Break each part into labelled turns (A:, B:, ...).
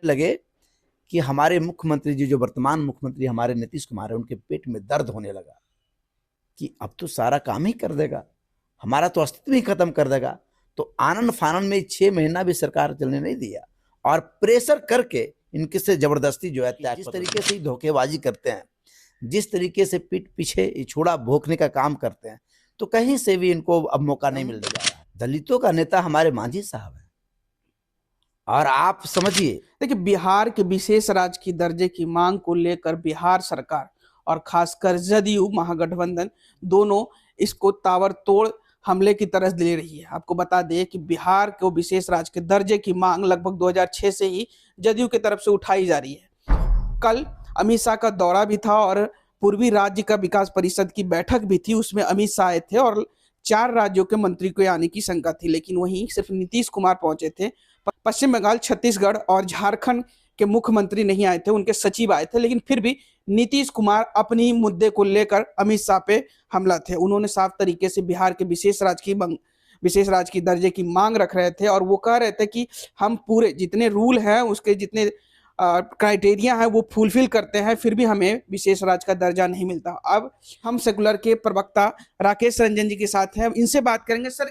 A: लगे कि हमारे मुख्यमंत्री जी, जो वर्तमान मुख्यमंत्री हमारे नीतीश कुमार है, उनके पेट में दर्द होने लगा कि अब तो सारा काम ही कर देगा, हमारा तो अस्तित्व ही खत्म कर देगा। तो आनंद फानन में 6 महीना भी सरकार चलने नहीं दिया और प्रेशर करके इनके से जबरदस्ती जो है, जिस तरीके से धोखेबाजी करते हैं, जिस तरीके से पीठ पीछे छोड़ा भोंकने का काम करते हैं, तो कहीं से भी इनको अब मौका नहीं मिलने जा रहा है। दलितों का नेता हमारे मांझी साहब है। और आप समझिए,
B: देखिए, बिहार के विशेष राज्य की दर्जे की मांग को लेकर बिहार सरकार और खासकर जदयू महागठबंधन दोनों इसको ताबड़तोड़ हमले की तरह ले रही है। आपको बता दें कि बिहार को विशेष राज्य के दर्जे की मांग लगभग 2006 से ही जदयू की तरफ से उठाई जा रही है। कल अमित शाह का दौरा भी था और पूर्वी राज्य का विकास परिषद की बैठक भी थी, उसमें अमित शाह आए थे और 4 राज्यों के मंत्री को आने की शंका थी, लेकिन वहीं सिर्फ नीतीश कुमार पहुंचे थे। पश्चिम बंगाल, छत्तीसगढ़ और झारखंड के मुख्यमंत्री नहीं आए थे, उनके सचिव आए थे, लेकिन फिर भी नीतीश कुमार अपनी मुद्दे को लेकर अमित शाह पे हमला थे। उन्होंने साफ तरीके से बिहार के विशेष राज्य की दर्जे की मांग रख रहे थे और वो कह रहे थे कि हम पूरे जितने रूल हैं, उसके जितने क्राइटेरिया है वो फुलफिल करते हैं, फिर भी हमें विशेष राज्य का दर्जा नहीं मिलता। अब हम सेकुलर के प्रवक्ता राकेश रंजन जी के साथ हैं, इनसे बात करेंगे। सर,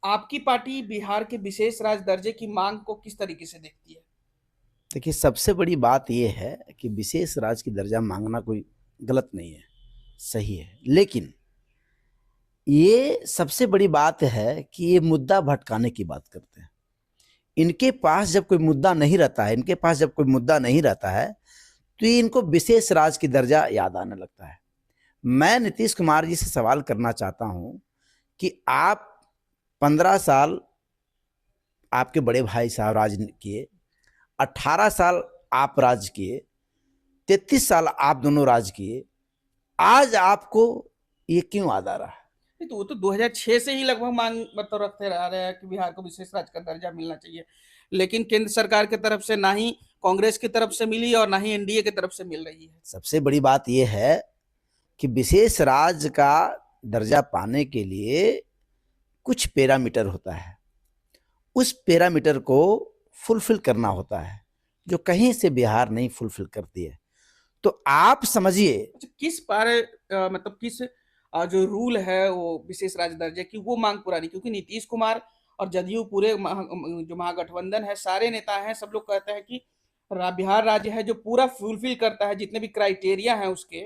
B: आपकी पार्टी बिहार के विशेष राज्य दर्जे की मांग को किस तरीके से देखती है?
A: देखिए, सबसे बड़ी बात यह है कि विशेष राज्य की दर्जा मांगना कोई गलत नहीं है, सही है, लेकिन ये सबसे बड़ी बात है कि ये मुद्दा भटकाने की बात करते हैं। इनके पास जब कोई मुद्दा नहीं रहता है, तो ये इनको विशेष राज्य की दर्जा याद आने लगता है। मैं नीतीश कुमार जी से सवाल करना चाहता हूं कि आप 15 साल आपके बड़े भाई साहब राज किए, 18 साल आप राज किए, 33 साल आप दोनों राज किए, आज आपको ये क्यों याद आ रहा है?
B: तो वो तो 2006 से ही लगभग मांग मतलब रखते आ रहे हैं कि बिहार को विशेष राज्य का दर्जा मिलना चाहिए, लेकिन केंद्र सरकार की तरफ से ना ही कांग्रेस की तरफ से मिली और ना ही एनडीए की तरफ से मिल रही है।
A: सबसे बड़ी बात यह है कि विशेष राज्य का दर्जा पाने के लिए कुछ पैरामीटर होता है, उस पैरामीटर को फुलफिल करना होता है, जो कहीं से बिहार नहीं फुलफिल करती है। तो आप समझिए,
B: किस मतलब किस जो रूल है वो विशेष राज्य दर्जे की, वो मांग पुरानी, क्योंकि नीतीश कुमार और जदयू पूरे जो महागठबंधन है, सारे नेता हैं, सब लोग कहते हैं कि बिहार राज्य है जो पूरा फुलफिल करता है जितने भी क्राइटेरिया हैं उसके,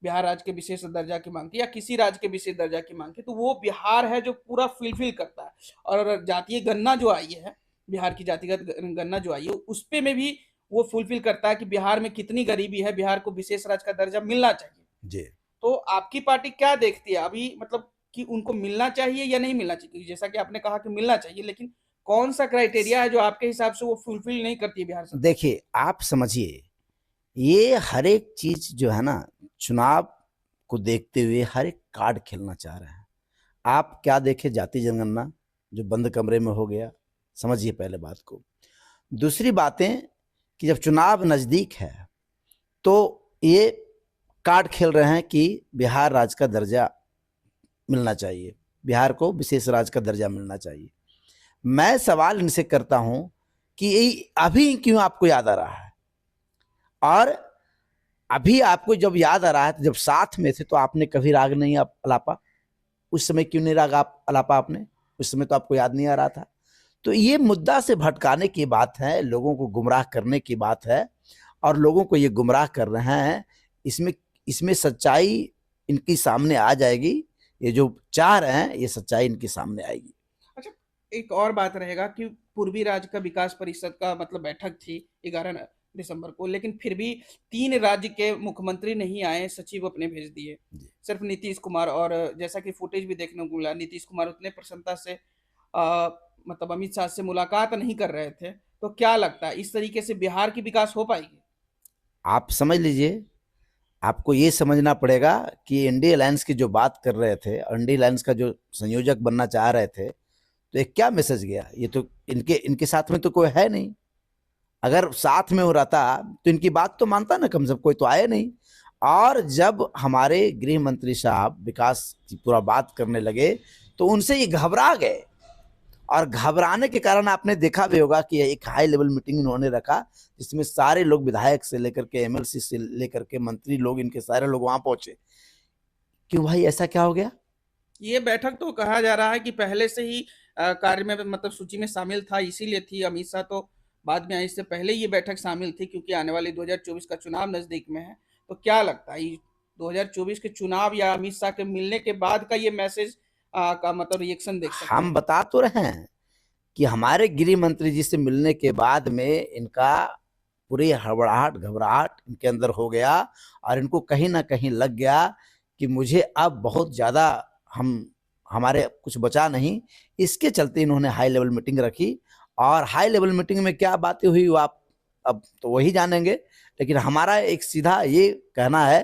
B: बिहार राज्य के विशेष दर्जा की मांग की या किसी राज्य के विशेष दर्जा की मांग की, तो वो बिहार है जो पूरा फुलफिल करता है। और जातीय गणना जो आई है, बिहार की जातिगत गणना जो आई है, उस पे में भी वो फुलफिल करता है कि बिहार में कितनी गरीबी है, बिहार को विशेष राज्य का दर्जा मिलना चाहिए
A: जी।
B: तो आपकी पार्टी क्या देखती है अभी, मतलब कि उनको मिलना चाहिए या नहीं मिलना चाहिए? जैसा कि आपने कहा कि मिलना चाहिए, लेकिन कौन सा क्राइटेरिया है जो आपके हिसाब से वो फुलफिल नहीं करती है बिहार सरकार?
A: देखिए, आप समझिए, ये हर एक चीज जो है ना, चुनाव को देखते हुए हर एक कार्ड खेलना चाह रहे हैं। आप क्या देखे, जाति जनगणना जो बंद कमरे में हो गया, समझिए पहले बात को। दूसरी बातें कि जब चुनाव नजदीक है तो ये कार्ड खेल रहे हैं कि बिहार राज्य का दर्जा मिलना चाहिए, बिहार को विशेष राज्य का दर्जा मिलना चाहिए। मैं सवाल इनसे करता हूं कि अभी क्यों आपको याद आ रहा है? और अभी आपको जब याद आ रहा है, तो जब साथ में थे तो आपने कभी राग नहीं अलापा? उस समय क्यों नहीं राग आप अलापा आपने? उस समय तो आपको याद नहीं आ रहा था। तो ये मुद्दा से भटकाने की बात है, लोगों को गुमराह करने की बात है, और लोगों को ये गुमराह कर रहे हैं। इसमें सच्चाई इनकी सामने आ जाएगी। ये जो चाह रहे हैं, ये सच्चाई इनके सामने आएगी।
B: अच्छा, एक और बात रहेगा कि पूर्वी राज्य का विकास परिषद का मतलब बैठक थी 11 दिसंबर को, लेकिन फिर भी 3 राज्य के मुख्यमंत्री नहीं आए, सचिव अपने भेज दिए, सिर्फ नीतीश कुमार। और जैसा कि फुटेज भी देखने को मिला, नीतीश कुमार उतने प्रसन्नता से मतलब अमित शाह से मुलाकात नहीं कर रहे थे। तो क्या लगता है, इस तरीके से बिहार की विकास हो पाएगी?
A: आप समझ लीजिए, आपको ये समझना पड़ेगा कि एनडीए अलायंस की जो बात कर रहे थे, एनडीए अलायंस का जो संयोजक बनना चाह रहे थे, तो एक क्या मैसेज गया? ये तो इनके साथ में तो कोई है नहीं। अगर साथ में हो रहा था तो इनकी बात तो मानता ना, कम से कम कोई तो आया नहीं। और जब हमारे गृह मंत्री साहब विकास की पूरा बात करने लगे तो उनसे ये घबरा गए, और घबराने के कारण आपने देखा भी होगा कि एक हाई लेवल मीटिंग इन्होंने रखा, जिसमें सारे लोग, विधायक से लेकर के एमएलसी से लेकर के मंत्री लोग, इनके सारे लोग वहां पहुंचे। क्यों भाई, ऐसा क्या हो गया?
B: ये बैठक तो कहा जा रहा है कि पहले से ही कार्य में मतलब सूची में शामिल था, इसीलिए थी। अमित शाह तो बाद में आए, इससे पहले ये बैठक शामिल थी, क्योंकि आने वाली 2024 का चुनाव नजदीक में है। तो क्या लगता है, 2024 के चुनाव या अमित शाह के मिलने के बाद का ये मैसेज का मतलब रिएक्शन देख सकते
A: हम
B: हैं?
A: बता तो रहे हैं कि हमारे गृह मंत्री जी से मिलने के बाद में इनका पूरी हड़बड़ाहट, घबराहट इनके अंदर हो गया, और इनको कहीं ना कहीं लग गया कि मुझे अब बहुत ज्यादा हमारे कुछ बचा नहीं। इसके चलते इन्होंने हाई लेवल मीटिंग रखी, और हाई लेवल मीटिंग में क्या बातें हुई वो आप अब तो वही जानेंगे। लेकिन हमारा एक सीधा ये कहना है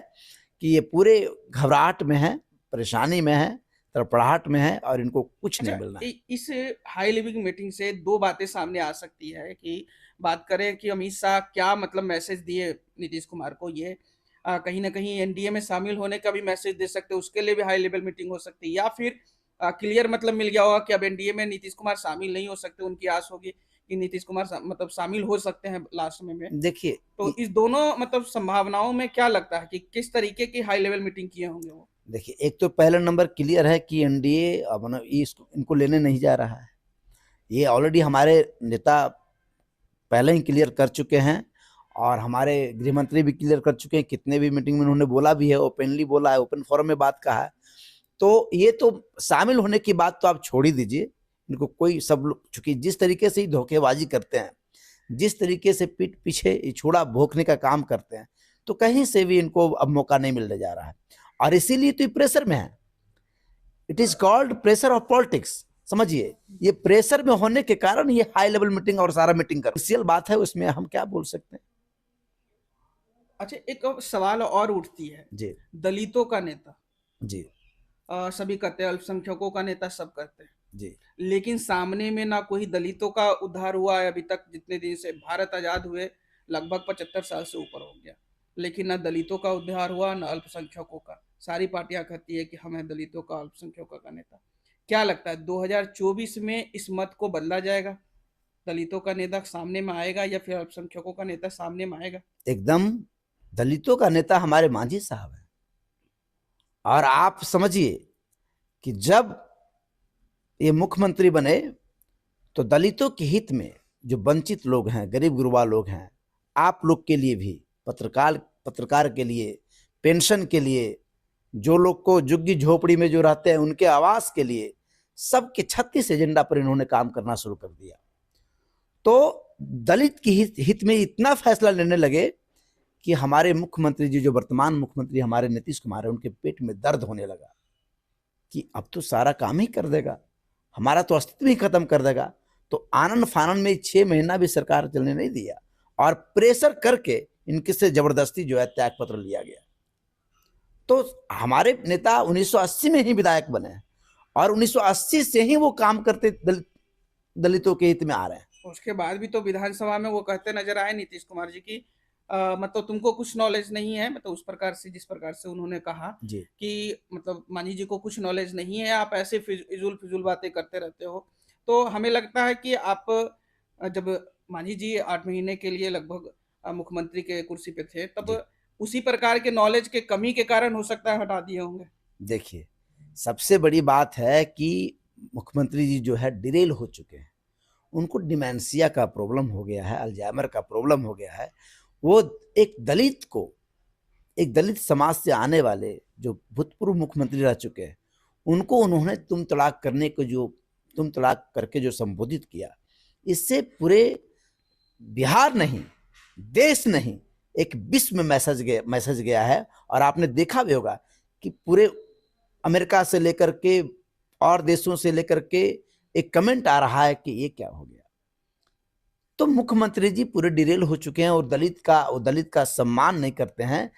A: कि ये पूरे घबराहट में है, परेशानी में है, तड़पड़ाहट में है, और इनको कुछ नहीं मिलना है।
B: इस हाई लेवल मीटिंग से दो बातें सामने आ सकती है कि बात करें कि अमित शाह क्या मतलब मैसेज दिए नीतीश कुमार को, ये कहीं ना कहीं एनडीए में शामिल होने का भी मैसेज दे सकते हैं, उसके लिए भी हाई लेवल मीटिंग हो सकती है। या फिर क्लियर मतलब मिल गया होगा कि अब एनडीए में नीतीश कुमार शामिल नहीं हो सकते, उनकी आस होगी कि नीतीश कुमार मतलब शामिल हो सकते हैं लास्ट में।
A: देखिए,
B: तो इस दोनों मतलब संभावनाओं में क्या लगता है कि किस तरीके की हाई लेवल मीटिंग किए होंगे वो?
A: देखिए, एक तो पहला नंबर क्लियर है कि एनडीए अब इनको लेने नहीं जा रहा है। ये ऑलरेडी हमारे नेता पहले ही क्लियर कर चुके हैं, और हमारे गृह मंत्री भी क्लियर कर चुके हैं। कितने भी मीटिंग में उन्होंने बोला भी है, ओपनली बोला है, ओपन फोरम में बात कहा है। तो ये तो शामिल होने की बात तो आप छोड़ ही दीजिए। इनको कोई, सब लोग चूंकि जिस तरीके से धोखेबाजी करते हैं, जिस तरीके से पीठ पीछे छुड़ा भोंकने का काम करते हैं, तो कहीं से भी इनको अब मौका नहीं मिलने जा रहा है। और इसीलिए तो ये प्रेशर में है। It is called pressure of politics. समझिए, ये प्रेशर में होने के कारण ये हाई लेवल मीटिंग और सारा मीटिंग कर बात है, उसमें हम क्या बोल सकते हैं।
B: अच्छा, एक और सवाल और उठती है।
A: जी
B: दलितों का नेता,
A: जी
B: सभी कहते हैं, अल्पसंख्यकों का नेता सब कहते हैं,
A: जी
B: लेकिन सामने में ना कोई दलितों का उद्धार हुआ है अभी तक। जितने दिन से भारत आजाद हुए, लगभग 75 साल से ऊपर हो गया, लेकिन ना दलितों का उद्धार हुआ ना अल्पसंख्यकों का। सारी पार्टियां कहती है कि हम हैं दलितों का, अल्पसंख्यकों का नेता। क्या लगता है 2024 में इस मत को बदला जाएगा? दलितों का नेता सामने में आएगा या फिर अल्पसंख्यकों का नेता सामने में आएगा?
A: एकदम, दलितों का नेता हमारे मांझी साहब है। और आप समझिए कि जब ये मुख्यमंत्री बने तो दलितों के हित में, जो वंचित लोग हैं, गरीब गुरबा लोग हैं, आप लोग के लिए भी, पत्रकार के लिए, पेंशन के लिए, जो लोग को झुग्गी झोपड़ी में जो रहते हैं उनके आवास के लिए, सबके 36 एजेंडा पर इन्होंने काम करना शुरू कर दिया। तो दलित की हित में इतना फैसला लेने लगे कि हमारे मुख्यमंत्री जी, जो वर्तमान मुख्यमंत्री हमारे नीतीश कुमार है, उनके पेट में दर्द होने लगा कि अब तो सारा काम ही कर देगा, हमारा तो अस्तित्व ही खत्म कर देगा। तो आनंद फानन में 6 महीना भी सरकार चलने नहीं दिया, और प्रेशर करके इनके से जबरदस्ती जो है त्याग पत्र लिया गया। तो हमारे नेता 1980 में ही विधायक बने हैं, और 1980 से ही वो काम करते दलितों के हित में आ रहे हैं।
B: उसके बाद भी तो विधानसभा में वो कहते नजर आए नीतीश कुमार जी की मतलब तुमको कुछ नॉलेज नहीं है, मतलब उस प्रकार से, जिस प्रकार से उन्होंने कहा
A: जी
B: कि मतलब मांझी जी को कुछ नॉलेज नहीं है, आप ऐसे फिजूल फिजूल बातें करते रहते हो। तो हमें लगता है कि आप जब मांझी जी 8 महीने के लिए लगभग मुख्यमंत्री के कुर्सी पे थे, तब
A: जी
B: उसी प्रकार के नॉलेज के कमी के कारण हो सकता है हटा दिए होंगे।
A: देखिए, सबसे बड़ी बात है कि मुख्यमंत्री जी जो है डिरेल हो चुके हैं। उनको डिमेंशिया का प्रॉब्लम हो गया है, अल्जाइमर का प्रॉब्लम हो गया है। वो एक दलित को, एक दलित समाज से आने वाले जो भूतपूर्व मुख्यमंत्री रह चुके हैं, उनको उन्होंने तुम तलाक करके जो संबोधित किया, इससे पूरे बिहार नहीं, देश नहीं, एक विश्व में मैसेज गया है। और आपने देखा भी होगा कि पूरे अमेरिका से लेकर के और देशों से लेकर के एक कमेंट आ रहा है कि ये क्या हो गया। तो मुख्यमंत्री जी पूरे डिरेल हो चुके हैं, और दलित का सम्मान नहीं करते हैं।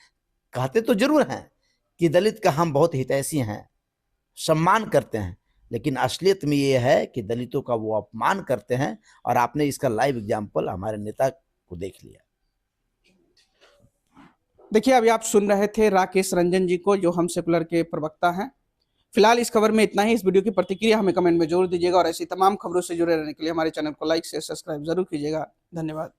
A: कहते तो जरूर हैं कि दलित का हम बहुत हितैषी हैं, सम्मान करते हैं, लेकिन असलियत में ये है कि दलितों का वो अपमान करते हैं। और आपने इसका लाइव एग्जाम्पल हमारे नेता को देख लिया।
B: देखिए, अभी आप सुन रहे थे राकेश रंजन जी को, जो हम सेकुलर के प्रवक्ता हैं। फिलहाल इस खबर में इतना ही। इस वीडियो की प्रतिक्रिया हमें कमेंट में जरूर दीजिएगा और ऐसी तमाम खबरों से जुड़े रहने के लिए हमारे चैनल को लाइक शेयर सब्सक्राइब जरूर कीजिएगा। धन्यवाद।